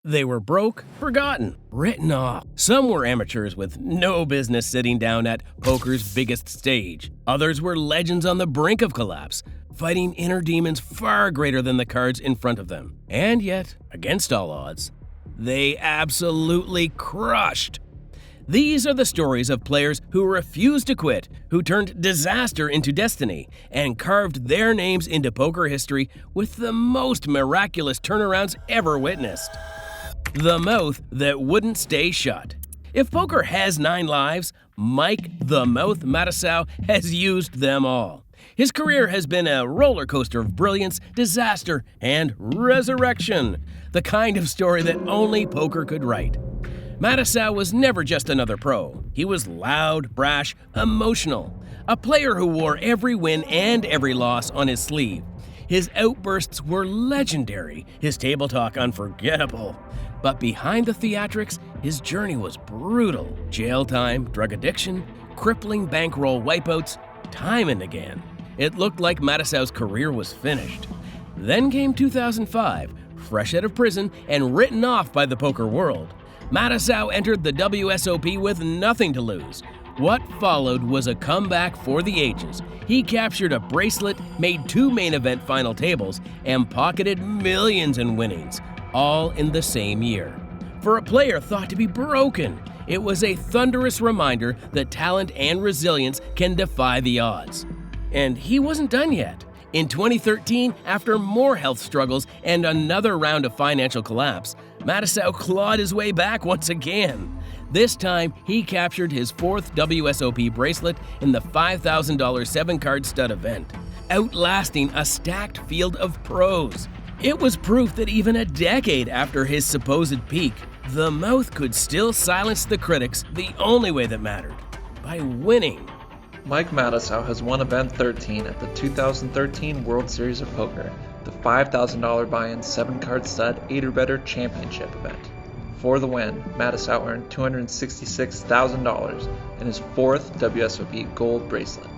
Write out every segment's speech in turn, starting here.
They were broke, forgotten, written off. Some were amateurs with no business sitting down at poker's biggest stage. Others were legends on the brink of collapse, fighting inner demons far greater than the cards in front of them. And yet, against all odds, they absolutely crushed. These are the stories of players who refused to quit, who turned disaster into destiny, and carved their names into poker history with the most miraculous turnarounds ever witnessed. The mouth that wouldn't stay shut. If poker has 9 lives, Mike the Mouth Matusow has used them all. His career has been a roller coaster of brilliance, disaster, and resurrection. The kind of story that only poker could write. Matusow was never just another pro. He was loud, brash, emotional. A player who wore every win and every loss on his sleeve. His outbursts were legendary, his table talk unforgettable. But behind the theatrics, his journey was brutal. Jail time, drug addiction, crippling bankroll wipeouts, time and again. It looked like Matusow's career was finished. Then came 2005, fresh out of prison and written off by the poker world. Matusow entered the WSOP with nothing to lose. What followed was a comeback for the ages. He captured a bracelet, made 2 main event final tables, and pocketed millions in winnings, all in the same year. For a player thought to be broken, it was a thunderous reminder that talent and resilience can defy the odds. And he wasn't done yet. In 2013, after more health struggles and another round of financial collapse, Matusow clawed his way back once again. This time, he captured his 4th WSOP bracelet in the $5,000 7-card stud event, outlasting a stacked field of pros. It was proof that even a decade after his supposed peak, the Mouth could still silence the critics the only way that mattered, by winning. Mike Matusow has won event 13 at the 2013 World Series of Poker, the $5,000 buy-in 7-card stud 8 or better championship event. For the win, Matusow earned $266,000 and his 4th WSOP gold bracelet.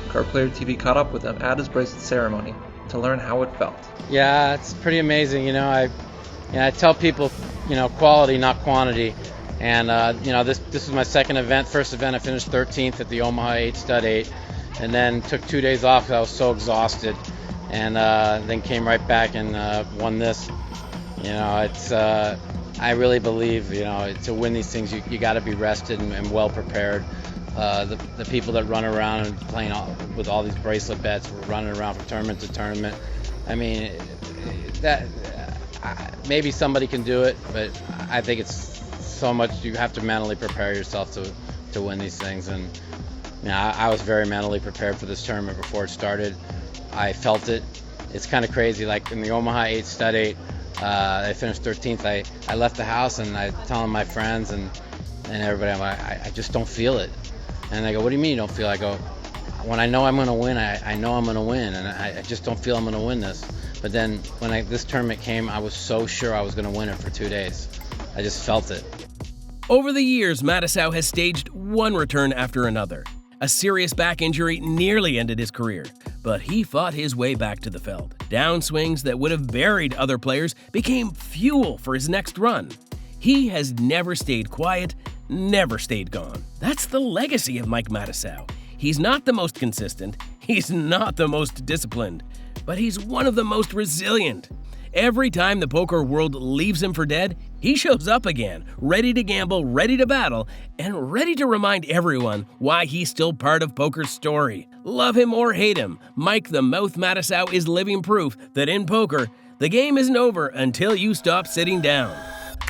Card Player TV caught up with him at his bracelet ceremony to learn how it felt. Yeah, it's pretty amazing. I tell people, quality, not quantity. And this was my second event. First event, I finished 13th at the Omaha 8 Stud 8, and then took 2 days off because I was so exhausted, and then came right back and won this. I really believe, to win these things, you got to be rested and well prepared. The people that run around and playing with all these bracelet bets, running around from tournament to tournament. I mean, that maybe somebody can do it, but I think it's so much you have to mentally prepare yourself to win these things. And I was very mentally prepared for this tournament before it started. I felt it. It's kind of crazy. Like in the Omaha 8 Stud 8, I finished 13th. I left the house and I telling my friends and everybody, I just don't feel it. And I go, what do you mean you don't feel it? I go, when I know I'm going to win, I know I'm going to win, and I just don't feel I'm going to win this. But then when this tournament came, I was so sure I was going to win it for 2 days. I just felt it. Over the years, Matusow has staged one return after another. A serious back injury nearly ended his career, but he fought his way back to the feld. Downswings that would have buried other players became fuel for his next run. He has never stayed quiet, never stayed gone. That's the legacy of Mike Matusow. He's not the most consistent, he's not the most disciplined, but he's one of the most resilient. Every time the poker world leaves him for dead, he shows up again, ready to gamble, ready to battle, and ready to remind everyone why he's still part of poker's story. Love him or hate him, Mike the Mouth Matusow is living proof that in poker, the game isn't over until you stop sitting down.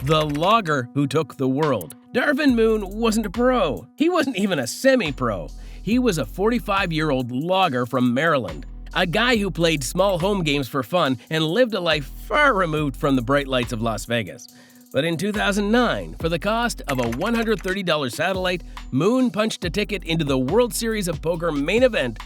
The logger who took the world. Darvin Moon wasn't a pro. He wasn't even a semi-pro. He was a 45-year-old logger from Maryland. A guy who played small home games for fun and lived a life far removed from the bright lights of Las Vegas. But in 2009, for the cost of a $130 satellite, Moon punched a ticket into the World Series of Poker main event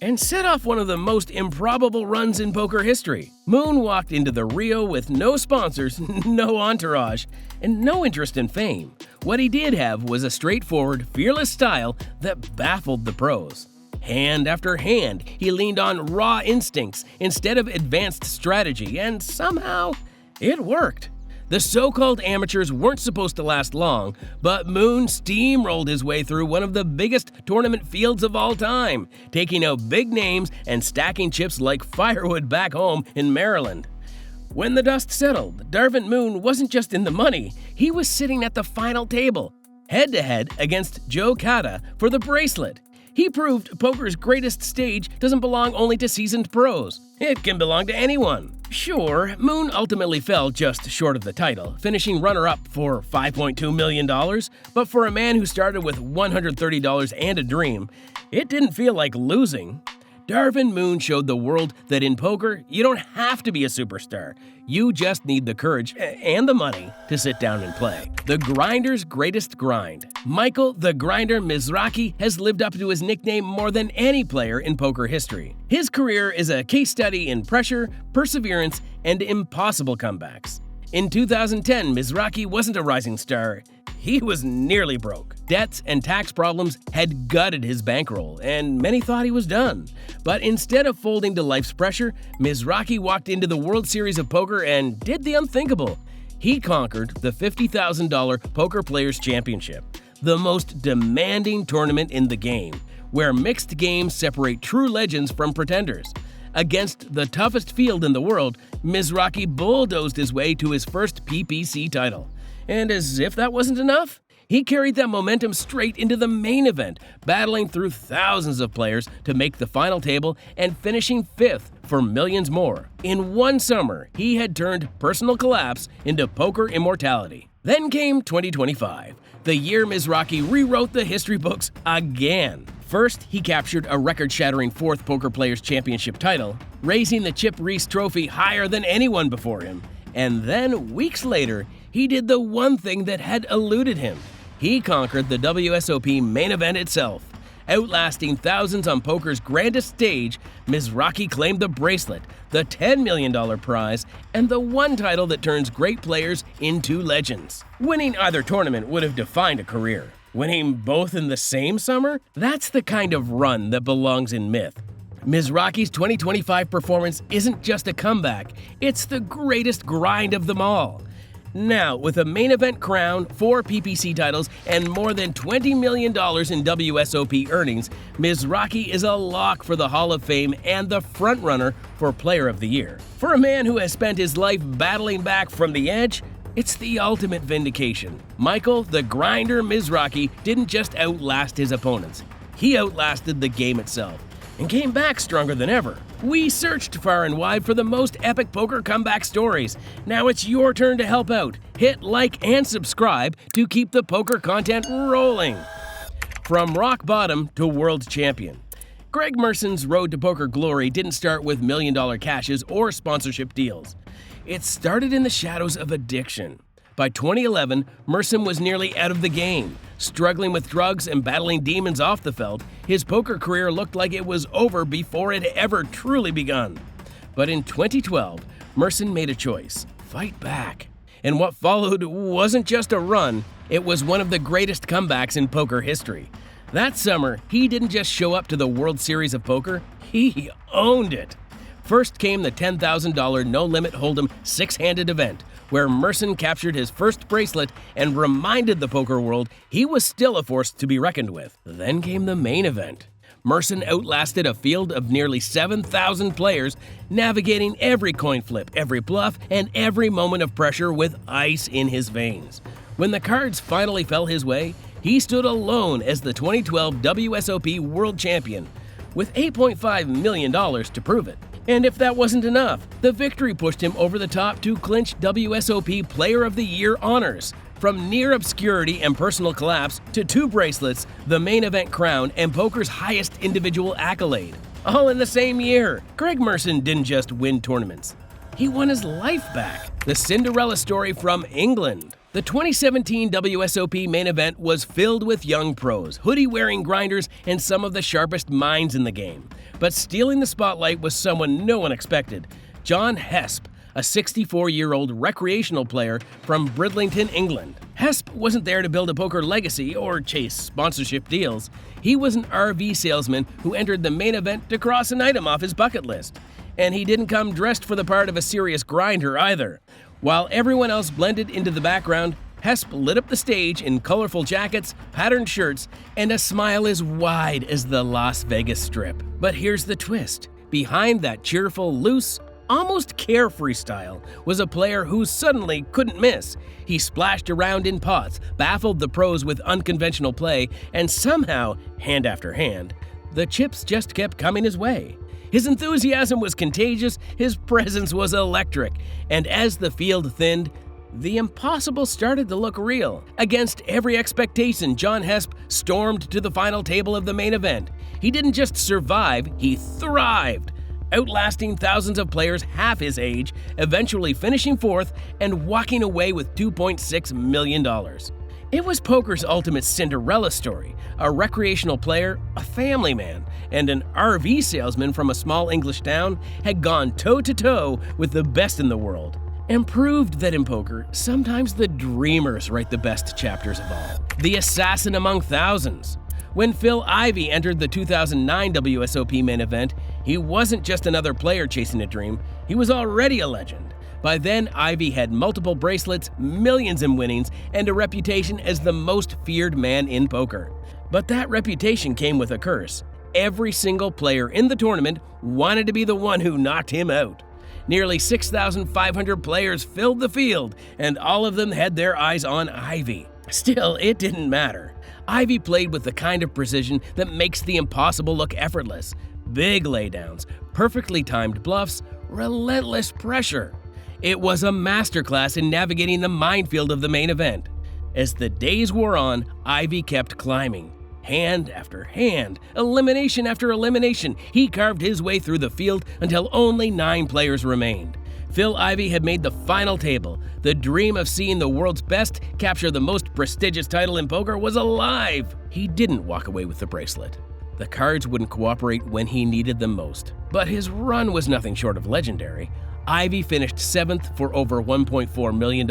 and set off one of the most improbable runs in poker history. Moon walked into the Rio with no sponsors, no entourage, and no interest in fame. What he did have was a straightforward, fearless style that baffled the pros. Hand after hand, he leaned on raw instincts instead of advanced strategy, and somehow, it worked. The so-called amateurs weren't supposed to last long, but Moon steamrolled his way through one of the biggest tournament fields of all time, taking out big names and stacking chips like firewood back home in Maryland. When the dust settled, Darvin Moon wasn't just in the money, he was sitting at the final table, head-to-head against Joe Cada for the bracelet. He proved poker's greatest stage doesn't belong only to seasoned pros. It can belong to anyone. Sure, Moon ultimately fell just short of the title, finishing runner-up for $5.2 million, but for a man who started with $130 and a dream, it didn't feel like losing. Darvin Moon showed the world that in poker, you don't have to be a superstar. You just need the courage and the money to sit down and play. The grinder's greatest grind. Michael the Grinder Mizrachi has lived up to his nickname more than any player in poker history. His career is a case study in pressure, perseverance, and impossible comebacks. In 2010, Mizrachi wasn't a rising star. He was nearly broke. Debts and tax problems had gutted his bankroll, and many thought he was done. But instead of folding to life's pressure, Mizrachi walked into the World Series of Poker and did the unthinkable. He conquered the $50,000 Poker Players Championship, the most demanding tournament in the game, where mixed games separate true legends from pretenders. Against the toughest field in the world, Mizrachi bulldozed his way to his first PPC title. And as if that wasn't enough, he carried that momentum straight into the main event, battling through thousands of players to make the final table and finishing 5th for millions more. In one summer, he had turned personal collapse into poker immortality. Then came 2025, the year Mizrachi rewrote the history books again. First, he captured a record-shattering 4th Poker Players Championship title, raising the Chip Reese Trophy higher than anyone before him. And then, weeks later, he did the one thing that had eluded him. He conquered the WSOP main event itself. Outlasting thousands on poker's grandest stage, Mizrachi claimed the bracelet, the $10 million prize, and the one title that turns great players into legends. Winning either tournament would have defined a career. Winning both in the same summer? That's the kind of run that belongs in myth. Mizrachi's 2025 performance isn't just a comeback, it's the greatest grind of them all. Now, with a main event crown, 4 PPC titles, and more than $20 million in WSOP earnings, Mizrachi is a lock for the Hall of Fame and the frontrunner for Player of the Year. For a man who has spent his life battling back from the edge, it's the ultimate vindication. Michael the Grinder Mizrachi didn't just outlast his opponents. He outlasted the game itself and came back stronger than ever. We searched far and wide for the most epic poker comeback stories. Now it's your turn to help out. Hit like and subscribe to keep the poker content rolling. From rock bottom to world champion. Greg Merson's road to poker glory didn't start with million-dollar cashes or sponsorship deals. It started in the shadows of addiction. By 2011, Merson was nearly out of the game. Struggling with drugs and battling demons off the felt, his poker career looked like it was over before it had ever truly begun. But in 2012, Merson made a choice: fight back. And what followed wasn't just a run, it was one of the greatest comebacks in poker history. That summer, he didn't just show up to the World Series of Poker, he owned it. First came the $10,000 no-limit hold'em six-handed event, where Merson captured his first bracelet and reminded the poker world he was still a force to be reckoned with. Then came the main event. Merson outlasted a field of nearly 7,000 players, navigating every coin flip, every bluff, and every moment of pressure with ice in his veins. When the cards finally fell his way, he stood alone as the 2012 WSOP World Champion, with $8.5 million to prove it. And if that wasn't enough, the victory pushed him over the top to clinch WSOP Player of the Year honors. From near obscurity and personal collapse to 2 bracelets, the main event crown, and poker's highest individual accolade. All in the same year. Greg Merson didn't just win tournaments. He won his life back. The Cinderella story from England. The 2017 WSOP main event was filled with young pros, hoodie-wearing grinders, and some of the sharpest minds in the game. But stealing the spotlight was someone no one expected: John Hesp, a 64-year-old recreational player from Bridlington, England. Hesp wasn't there to build a poker legacy or chase sponsorship deals. He was an RV salesman who entered the main event to cross an item off his bucket list. And he didn't come dressed for the part of a serious grinder either. While everyone else blended into the background, Hesp lit up the stage in colorful jackets, patterned shirts, and a smile as wide as the Las Vegas Strip. But here's the twist. Behind that cheerful, loose, almost carefree style was a player who suddenly couldn't miss. He splashed around in pots, baffled the pros with unconventional play, and somehow, hand after hand, the chips just kept coming his way. His enthusiasm was contagious, his presence was electric, and as the field thinned, the impossible started to look real. Against every expectation, John Hesp stormed to the final table of the main event. He didn't just survive, he thrived, outlasting thousands of players half his age, eventually finishing fourth and walking away with $2.6 million. It was poker's ultimate Cinderella story. A recreational player, a family man, and an RV salesman from a small English town had gone toe-to-toe with the best in the world, and proved that in poker, sometimes the dreamers write the best chapters of all. The assassin among thousands. When Phil Ivey entered the 2009 WSOP main event, he wasn't just another player chasing a dream, he was already a legend. By then, Ivey had multiple bracelets, millions in winnings, and a reputation as the most feared man in poker. But that reputation came with a curse. Every single player in the tournament wanted to be the one who knocked him out. Nearly 6,500 players filled the field, and all of them had their eyes on Ivey. Still, it didn't matter. Ivey played with the kind of precision that makes the impossible look effortless. Big laydowns, perfectly timed bluffs, relentless pressure. It was a masterclass in navigating the minefield of the main event. As the days wore on, Ivey kept climbing. Hand after hand, elimination after elimination, he carved his way through the field until only 9 players remained. Phil Ivey had made the final table. The dream of seeing the world's best capture the most prestigious title in poker was alive. He didn't walk away with the bracelet. The cards wouldn't cooperate when he needed them most. But his run was nothing short of legendary. Ivey finished 7th for over $1.4 million,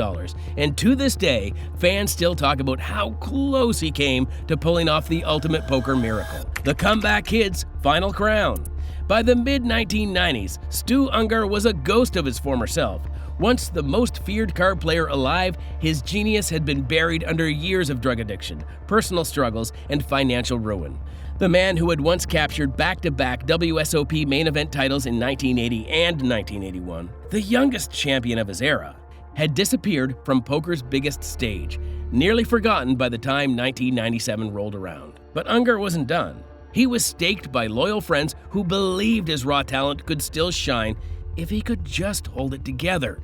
and to this day, fans still talk about how close he came to pulling off the ultimate poker miracle, the comeback kid's final crown. By the mid-1990s, Stu Ungar was a ghost of his former self. Once the most feared card player alive, his genius had been buried under years of drug addiction, personal struggles, and financial ruin. The man who had once captured back-to-back WSOP main event titles in 1980 and 1981, the youngest champion of his era, had disappeared from poker's biggest stage, nearly forgotten by the time 1997 rolled around. But Ungar wasn't done. He was staked by loyal friends who believed his raw talent could still shine if he could just hold it together.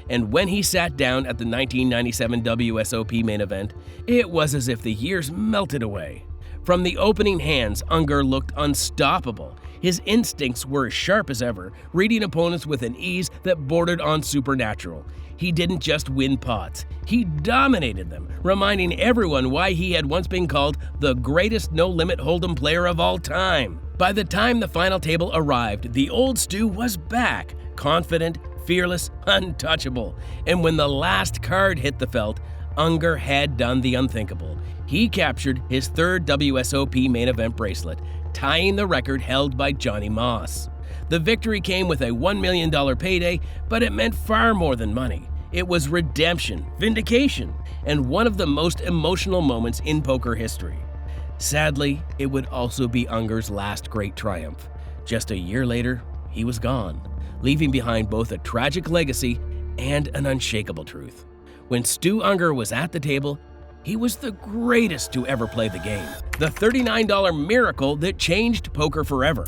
And when he sat down at the 1997 WSOP main event, it was as if the years melted away. From the opening hands, Ungar looked unstoppable. His instincts were as sharp as ever, reading opponents with an ease that bordered on supernatural. He didn't just win pots, he dominated them, reminding everyone why he had once been called the greatest no-limit hold'em player of all time. By the time the final table arrived, the old Stu was back, confident, fearless, untouchable. And when the last card hit the felt, Ungar had done the unthinkable. He captured his 3rd WSOP main event bracelet, tying the record held by Johnny Moss. The victory came with a $1 million payday, but it meant far more than money. It was redemption, vindication, and one of the most emotional moments in poker history. Sadly, it would also be Ungar's last great triumph. Just a year later, he was gone, leaving behind both a tragic legacy and an unshakable truth. When Stu Ungar was at the table, he was the greatest to ever play the game, the $39 miracle that changed poker forever.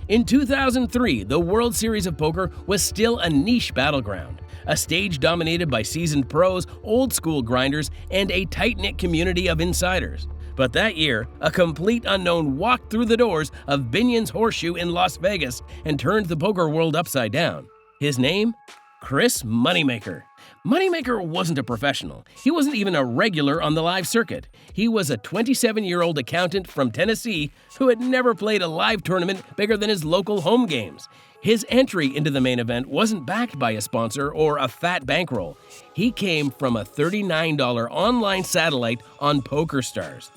In 2003, the World Series of Poker was still a niche battleground, a stage dominated by seasoned pros, old-school grinders, and a tight-knit community of insiders. But that year, a complete unknown walked through the doors of Binion's Horseshoe in Las Vegas and turned the poker world upside down. His name? Chris Moneymaker. Moneymaker wasn't a professional. He wasn't even a regular on the live circuit. He was a 27-year-old accountant from Tennessee who had never played a live tournament bigger than his local home games. His entry into the main event wasn't backed by a sponsor or a fat bankroll. He came from a $39 online satellite on PokerStars.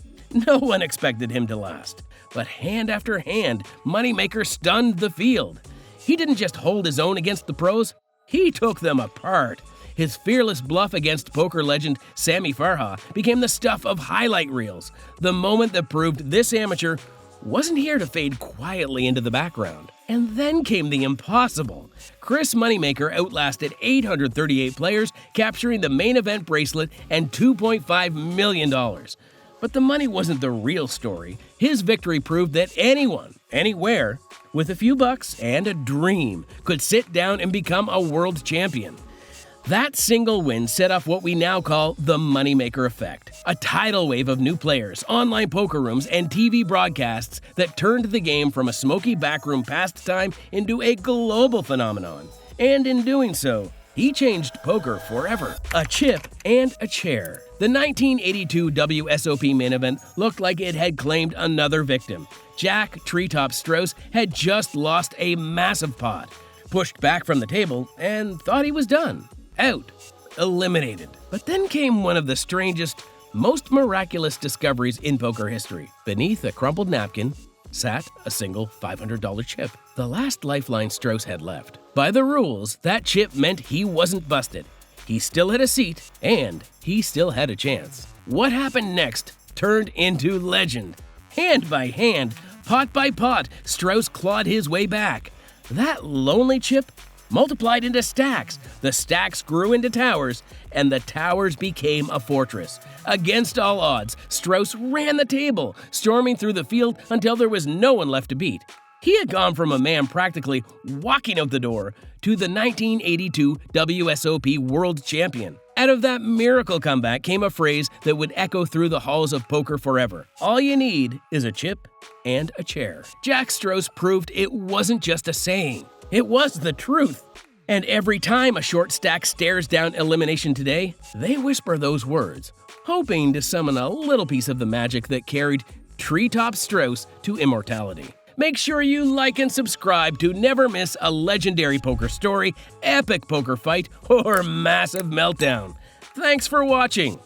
No one expected him to last. But hand after hand, Moneymaker stunned the field. He didn't just hold his own against the pros, he took them apart. his fearless bluff against poker legend Sammy Farha became the stuff of highlight reels, the moment that proved this amateur wasn't here to fade quietly into the background. And then came the impossible. Chris Moneymaker outlasted 838 players, capturing the main event bracelet and $2.5 million. But the money wasn't the real story. His victory proved that anyone, anywhere, with a few bucks and a dream, could sit down and become a world champion. That single win set off what we now call the Moneymaker effect, a tidal wave of new players, online poker rooms, and TV broadcasts that turned the game from a smoky backroom pastime into a global phenomenon. And in doing so, he changed poker forever. A chip and a chair. The 1982 WSOP main event looked like it had claimed another victim. Jack Treetop Strauss had just lost a massive pot, pushed back from the table, and thought he was done. Out. Eliminated. But then came one of the strangest, most miraculous discoveries in poker history. Beneath a crumpled napkin sat a single $500 chip, the last lifeline Strauss had left. By the rules, that chip meant he wasn't busted. He still had a seat, and he still had a chance. What happened next turned into legend. Hand by hand, pot by pot, Strauss clawed his way back. That lonely chip multiplied into stacks, the stacks grew into towers, and the towers became a fortress. Against all odds, Strauss ran the table, storming through the field until there was no one left to beat. He had gone from a man practically walking out the door to the 1982 WSOP World Champion. Out of that miracle comeback came a phrase that would echo through the halls of poker forever. All you need is a chip and a chair. Jack Strauss proved it wasn't just a saying. It was the truth. And every time a short stack stares down elimination today, they whisper those words, hoping to summon a little piece of the magic that carried Treetop Strauss to immortality. Make sure you like and subscribe to never miss a legendary poker story, epic poker fight, or massive meltdown. Thanks for watching.